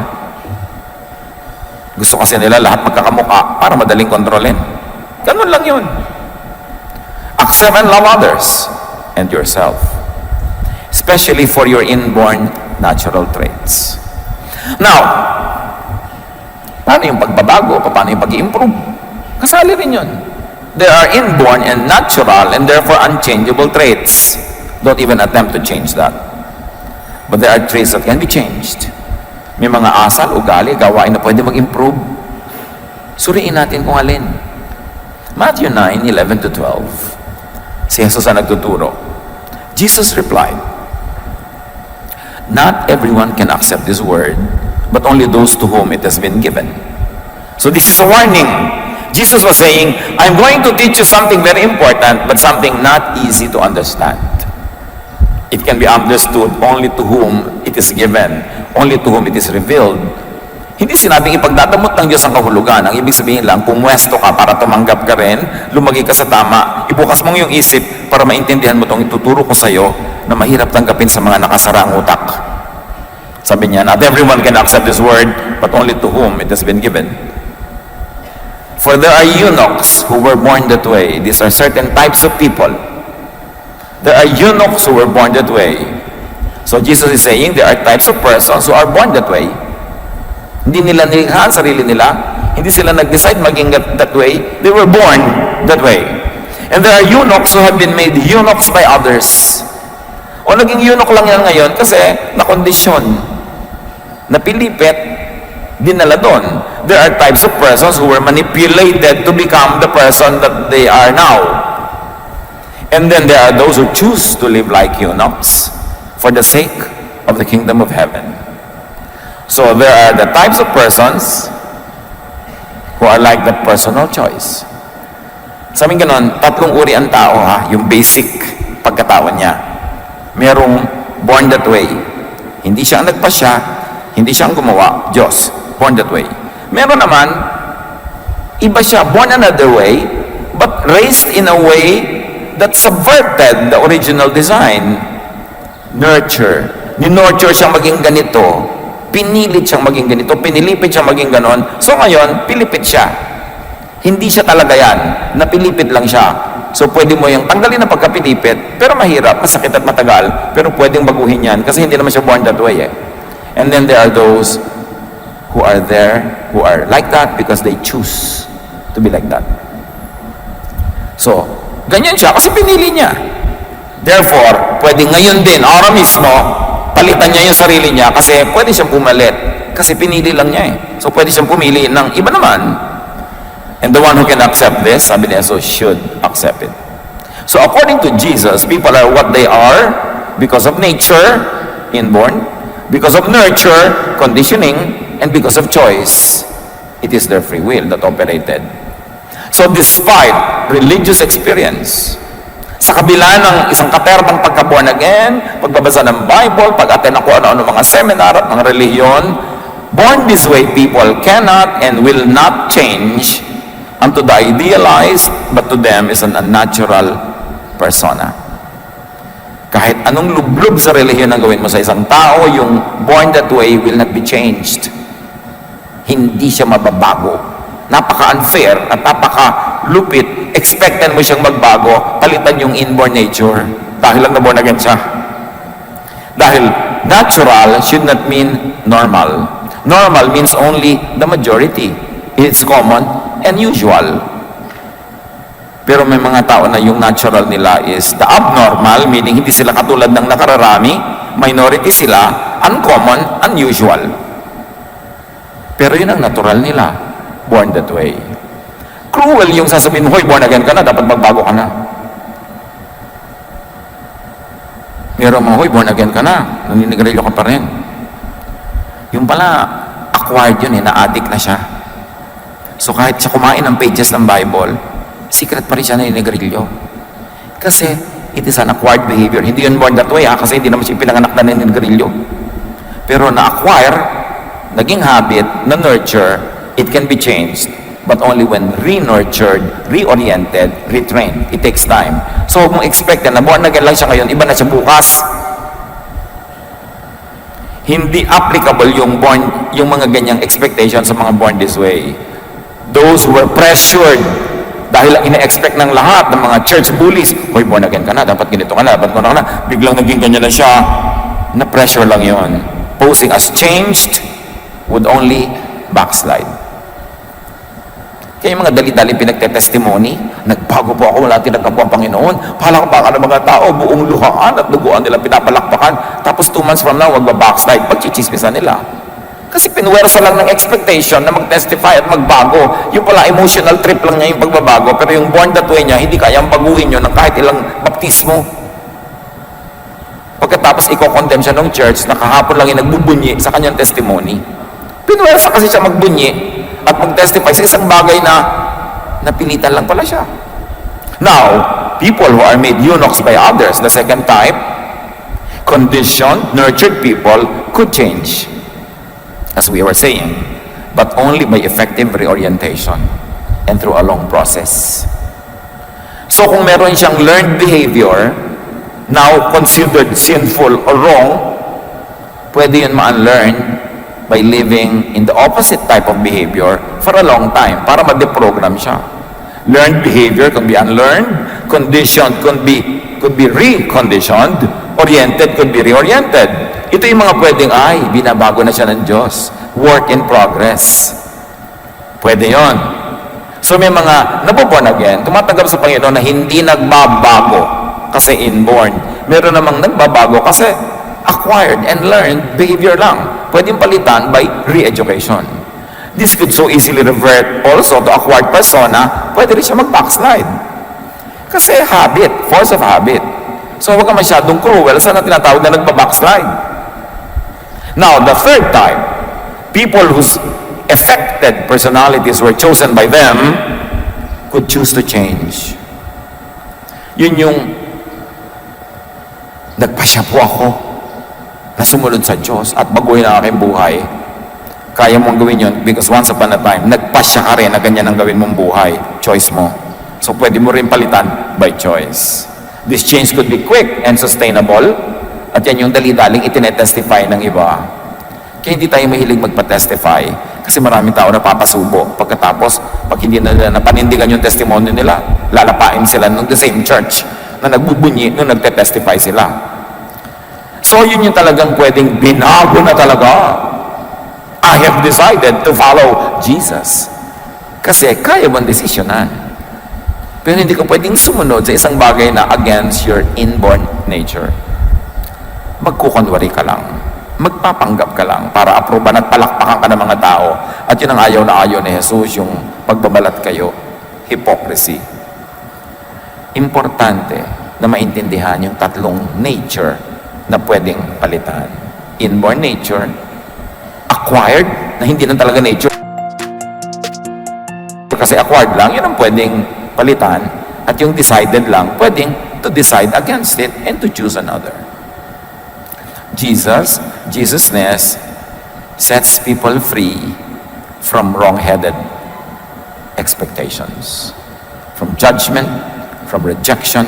Gusto kasi nila lahat magkakamuka para madaling kontrolin. Ganun lang yun. Accept and love others and yourself, especially for your inborn natural traits. Now, paano yung pagbabago? Paano yung pag-i-improve? Kasali rin yun. There are inborn and natural and therefore unchangeable traits. Don't even attempt to change that. But there are traits that can be changed. May mga asal, ugali, gawain na pwede mag-improve. Suriin natin kung alin. Matthew 9:11 to 12. Si Jesus ang nagtuturo. Jesus replied, "Not everyone can accept this word, but only those to whom it has been given." So this is a warning. Jesus was saying, I'm going to teach you something very important, but something not easy to understand. It can be understood only to whom it is given, only to whom it is revealed. Hindi sinabing ipagdadamot ng Diyos ang kahulugan. Ang ibig sabihin lang, pumwesto ka para tumanggap ka rin, lumagi ka sa tama, ibukas mong yung isip para maintindihan mo itong ituturo ko sa iyo na mahirap tanggapin sa mga nakasarang utak. Sabi niya, not everyone can accept this word, but only to whom it has been given. For there are eunuchs who were born that way. These are certain types of people. There are eunuchs who were born that way. So Jesus is saying there are types of persons who are born that way. Hindi nila nilikha ang sarili nila. Hindi sila nag-decide maging that way. They were born that way. And there are eunuchs who have been made eunuchs by others. O naging eunuch lang yan ngayon kasi na-kondisyon, napilipit, dinala doon. There are types of persons who were manipulated to become the person that they are now. And then there are those who choose to live like eunuchs for the sake of the kingdom of heaven. So there are the types of persons who are like that personal choice. Sabi ganon, tatlong uri ang tao ha, yung basic pagkatao niya. Merong born that way. Hindi siya ang nagpasya, hindi siya ang gumawa, Diyos. Born that way. Meron naman, iba siya, born another way, but raised in a way that subverted the original design. Nurture. Ni-nurture siyang maging ganito. Pinilit siyang maging ganito. Pinilipit siyang maging ganon. So ngayon, pilipit siya. Hindi siya talaga yan. Napilipit lang siya. So pwede mo yung tanggalin ang pagkapilipit, pero mahirap, masakit at matagal, pero pwedeng baguhin yan kasi hindi naman siya born that way eh. And then there are those who are there, who are like that because they choose to be like that. So, ganyan siya kasi pinili niya. Therefore, pwede ngayon din, araw mismo, palitan niya yung sarili niya kasi pwede siyang pumalit. Kasi pinili lang niya eh. So, pwede siyang pumili ng iba naman. And the one who can accept this, sabi niya, so should accept it. So, according to Jesus, people are what they are because of nature, inborn, because of nurture, conditioning, and because of choice. It is their free will that operated. So, despite religious experience, sa kabila ng isang katerbang pagka-born again, pagbabasa ng Bible, pag-attend ako ano mga seminar at mga relihiyon, born this way people cannot and will not change unto the idealized, but to them is an unnatural persona. Kahit anong lublub sa relihiyon ang gawin mo sa isang tao, yung born that way will not be changed. Hindi siya mababago. Napaka-unfair at napaka-lupit. Expected mo siyang magbago, palitan yung inborn nature. Dahil lang na-born again siya. Dahil natural should not mean normal. Normal means only the majority. It's common and usual. Pero may mga tao na yung natural nila is the abnormal, meaning hindi sila katulad ng nakararami, minority sila, uncommon, unusual. Pero yun ang natural nila, born that way. Cruel yung sasabihin mo, hoy, born again ka na, dapat magbago ka na. Meron mga, hoy, born again ka na, naninigarilyo ka pa rin. Yung pala, acquired yun na-addict na siya. So kahit sa kumain ng pages ng Bible, secret pa rin siya naninigarilyo. Kasi, it is an acquired behavior. Hindi yun born that way, kasi hindi naman siya pinanganak na naninigarilyo. Pero na-acquire, naging habit, na-nurture, it can be changed. But only when re-nurtured, reoriented, retrained. It takes time. So, huwag mong expect na born again lang siya ngayon, iba na siya bukas. Hindi applicable yung mga ganyang expectation sa mga born this way. Those who were pressured, dahil ina-expect ng lahat ng mga church bullies, hoy, born again ka na, dapat ganito ka na, dapat ka na, biglang naging ganyan na siya, na-pressure lang yon. Posing as changed would only backslide. Kaya yung mga dali-dali pinagte-testimony, nagbago po ako, wala tinagka po ang Panginoon. Palakpakan ng mga tao, buong luhaan at duguan nila pinapalakpakan. Tapos 2 months from now, magbabackslide, pagchichismisan nila. Kasi pinwersa lang ng expectation na mag-testify at magbago. Yung pala emotional trip lang niya yung pagbabago, pero yung born that way niya, hindi kayang baguhin yun ng kahit ilang baptismo. Pagkatapos i-condemn siya ng church na kahapon lang yung nagbubunyi sa kanyang testimony. Pinwersa kasi siya magbunyi at mag-testify sa isang bagay na napilitan lang pala siya. Now, people who are made eunuchs by others, the second type, conditioned, nurtured people could change, as we were saying, but only by effective reorientation and through a long process. So kung meron siyang learned behavior, now considered sinful or wrong, pwede yun ma-unlearn by living in the opposite type of behavior for a long time para ma-deprogram siya. Learned behavior can be unlearned, conditioned could be reconditioned, oriented could be reoriented. Ito yung mga pwedeng, binabago na siya ng Diyos. Work in progress. Pwede yon. So may mga naboborn again, tumatanggap sa Panginoon na hindi nagbabago kasi inborn. Meron namang nagbabago kasi acquired and learned behavior lang. Pwedeng palitan by re-education. This could so easily revert also to acquired persona. Pwede rin siya mag-backslide. Kasi habit, force of habit. So huwag ka masyadong cruel sa na tinatawag na nagpa-backslide. Now, the third type, people whose affected personalities were chosen by them could choose to change. Yun yung nagpasya po ako na sumunod sa Diyos at baguhin ang aking buhay. Kaya mong gawin yun because once upon a time, nagpasya ka rin na ganyan ang gawin mong buhay. Choice mo. So pwede mo rin palitan by choice. This change could be quick and sustainable at yan yung dali-daling itinetestify ng iba. Kaya hindi tayo mahilig magpa-testify kasi maraming tao na papasubo. Pagkatapos, pag hindi na napanindigan yung testimony nila, lalapain sila ng the same church na nagbubunyi nung nagte-testify sila. So yun yung talagang pwedeng binago na talaga. I have decided to follow Jesus. Kasi kaya mong desisyonan. Pero hindi ka pwedeng sumunod sa isang bagay na against your inborn nature. Magkukunwari ka lang. Magpapanggap ka lang para aproban at palakpakan ka ng mga tao. At yun ang ayaw na ayaw ni Jesus, yung pagbabalat kayo. Hypocrisy. Importante na maintindihan yung tatlong nature na pwedeng palitan. Inborn nature, acquired, na hindi na talaga nature. Kasi acquired lang, yun ang pwedeng palitan. At yung decided lang, pwedeng to decide against it and to choose another. Jesusness sets people free from wrong-headed expectations, from judgment, from rejection,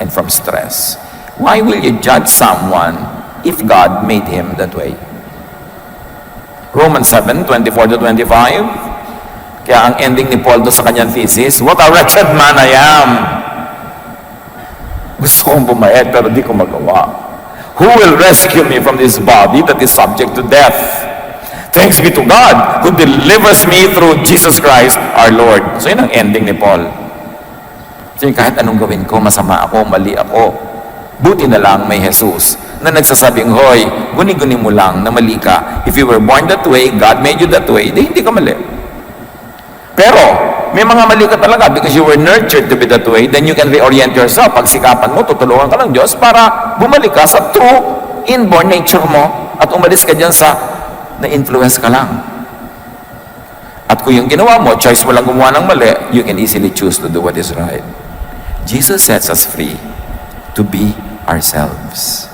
and from stress. Why will you judge someone if God made him that way? Romans 7:24-25. Kaya ang ending ni Paul doon sa kanyang thesis, what a wretched man I am. Gusto kong bumayad pero di ko magawa. Who will rescue me from this body that is subject to death? Thanks be to God who delivers me through Jesus Christ our Lord. So yun ang ending ni Paul. So yun, kahit anong gawin ko, masama ako, mali ako, buti na lang may Jesus na nagsasabing, hoy, guni-guni mo lang na mali ka. If you were born that way, God made you that way, di hindi ka mali. Pero, may mga mali ka talaga because you were nurtured to be that way, then you can reorient yourself. Pagsikapan mo, tutulungan ka ng Diyos para bumalik ka sa true inborn nature mo at umalis ka dyan sa na-influence ka lang. At kung yung ginawa mo, choice mo lang gumawa ng mali, you can easily choose to do what is right. Jesus sets us free to be ourselves.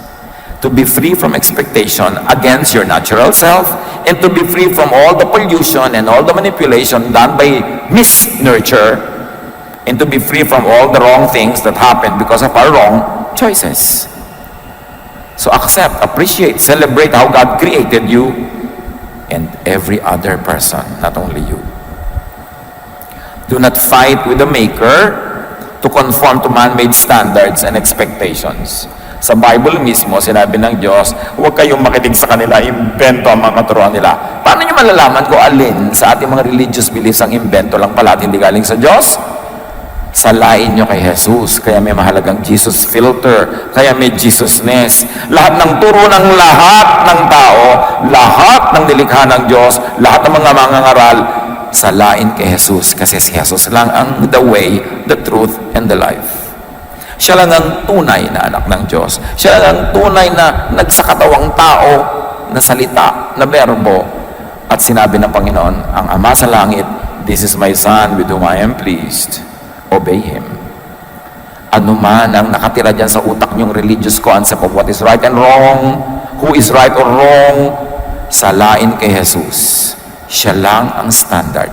To be free from expectation against your natural self, and to be free from all the pollution and all the manipulation done by misnurture, and to be free from all the wrong things that happen because of our wrong choices. So accept, appreciate, celebrate how God created you and every other person, not only you. Do not fight with the Maker to conform to man-made standards and expectations. Sa Bible mismo, sinabi ng Diyos, huwag kayong makinig sa kanila, invento ang mga katuruan nila. Paano nyo malalaman ko alin sa ating mga religious beliefs ang invento lang pala at hindi galing sa Diyos? Salain nyo kay Jesus. Kaya may mahalagang Jesus filter. Kaya may Jesusness. Lahat ng turo ng lahat ng tao, lahat ng nilikha ng Diyos, lahat ng mga mangangaral, salain kay Jesus. Kasi si Jesus lang ang the way, the truth, and the life. Siya lang ang tunay na anak ng Diyos. Siya lang ang tunay na nagsakatawang tao, na salita, na berbo. At sinabi ng Panginoon, ang Ama sa langit, this is my Son with whom I am pleased. Obey Him. Ano man ang nakatira dyan sa utak niyong religious concept of what is right and wrong, who is right or wrong, salain kay Jesus. Siya lang ang standard.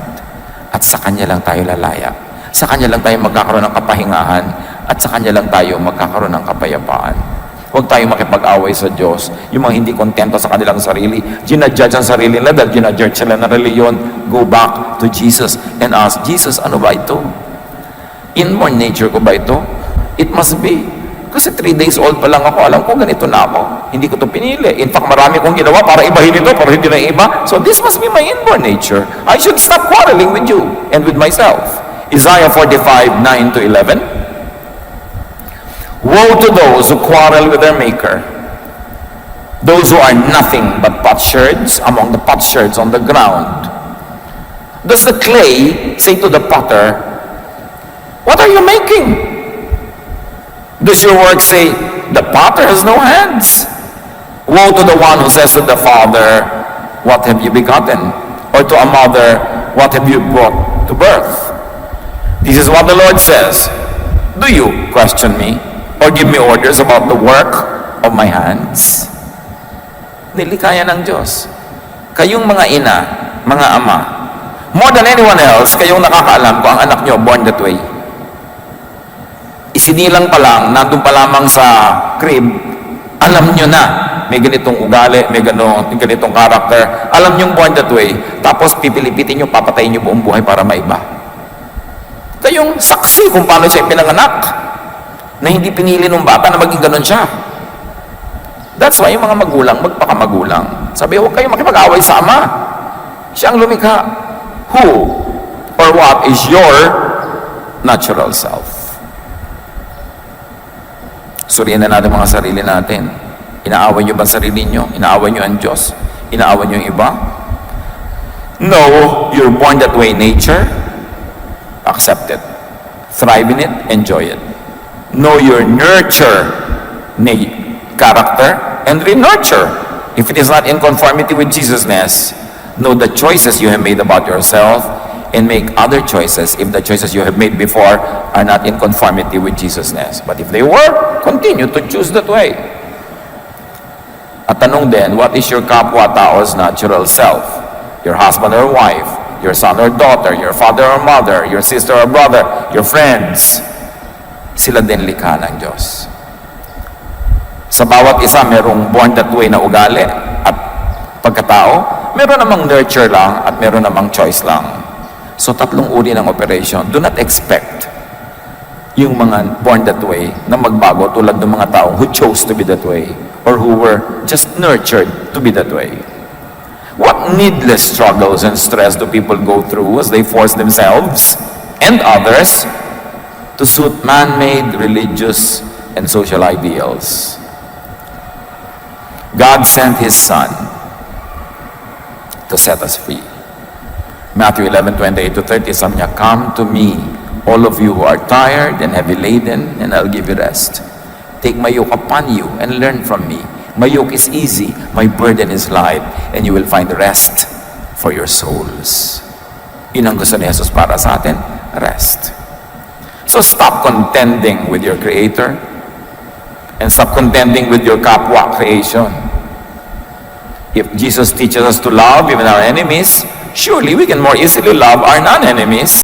At sa Kanya lang tayo lalaya. Sa Kanya lang tayo magkakaroon ng kapahingahan. At sa Kanya lang tayo magkakaroon ng kapayapaan. Huwag tayo makipag-away sa Diyos. Yung mga hindi kontento sa kanilang sarili, ginajudge ang sarili nila dahil ginajudge sila ng reliyon. Go back to Jesus and ask, Jesus, ano ba ito? Inborn nature ko ba ito? It must be. Kasi 3 days old pa lang ako, alam ko ganito na ako. Hindi ko ito pinili. In fact, marami kong ginawa para ibahin ito, para hindi na iba. So this must be my inborn nature. I should stop quarreling with you and with myself. Isaiah 45:9-11. Woe to those who quarrel with their maker, those who are nothing but potsherds among the potsherds on the ground. Does the clay say to the potter, what are you making? Does your work say, the potter has no hands? Woe to the one who says to the father, what have you begotten? Or to a mother, what have you brought to birth? This is what the Lord says. Do you question me or give me orders about the work of my hands? Nilikaya ng Diyos. Kayong mga ina, mga ama, more than anyone else, kayong nakakaalam kung ang anak nyo born that way. Isinilang pa lang, nandun pa lamang sa crib, alam nyo na, may ganitong ugali, may ganitong karakter, alam nyo born that way, tapos pipilipitin nyo, papatayin nyo buong buhay para maiba. Kayong saksi kung paano siya pinanganak, na hindi pinili ng bata na maging ganun siya. That's why yung mga magulang, magpakamagulang. Sabi, huwag kayong makipag-away sa ama. Siya ang lumikha. Who or what is your natural self? Suriin na natin mga sarili natin. Inaaway nyo ba sarili nyo? Inaaway nyo ang Diyos? Inaaway nyo yung iba? No, you're born that way nature. Accept it. Thrive in it. Enjoy it. Know your nurture character and re-nurture. If it is not in conformity with Jesusness, know the choices you have made about yourself and make other choices if the choices you have made before are not in conformity with Jesusness. But if they were, continue to choose that way. At tanong din, what is your kapwa-tao's natural self? Your husband or wife, your son or daughter, your father or mother, your sister or brother, your friends. Sila din likha ng Diyos. Sa bawat isa, merong born that way na ugali at pagkatao, meron namang nurture lang at meron namang choice lang. So, 3 uri ng operation. Do not expect yung mga born that way na magbago tulad ng mga tao who chose to be that way or who were just nurtured to be that way. What needless struggles and stress do people go through as they force themselves and others to suit man-made religious and social ideals? God sent His Son to set us free. Matthew 11:28-30, sabi niya, come to me, all of you who are tired and heavy laden, and I'll give you rest. Take my yoke upon you and learn from me. My yoke is easy, my burden is light, and you will find rest for your souls. Yun ang gusto ni Jesus para sa atin, rest. So stop contending with your Creator and stop contending with your kapwa creation. If Jesus teaches us to love even our enemies, surely we can more easily love our non-enemies.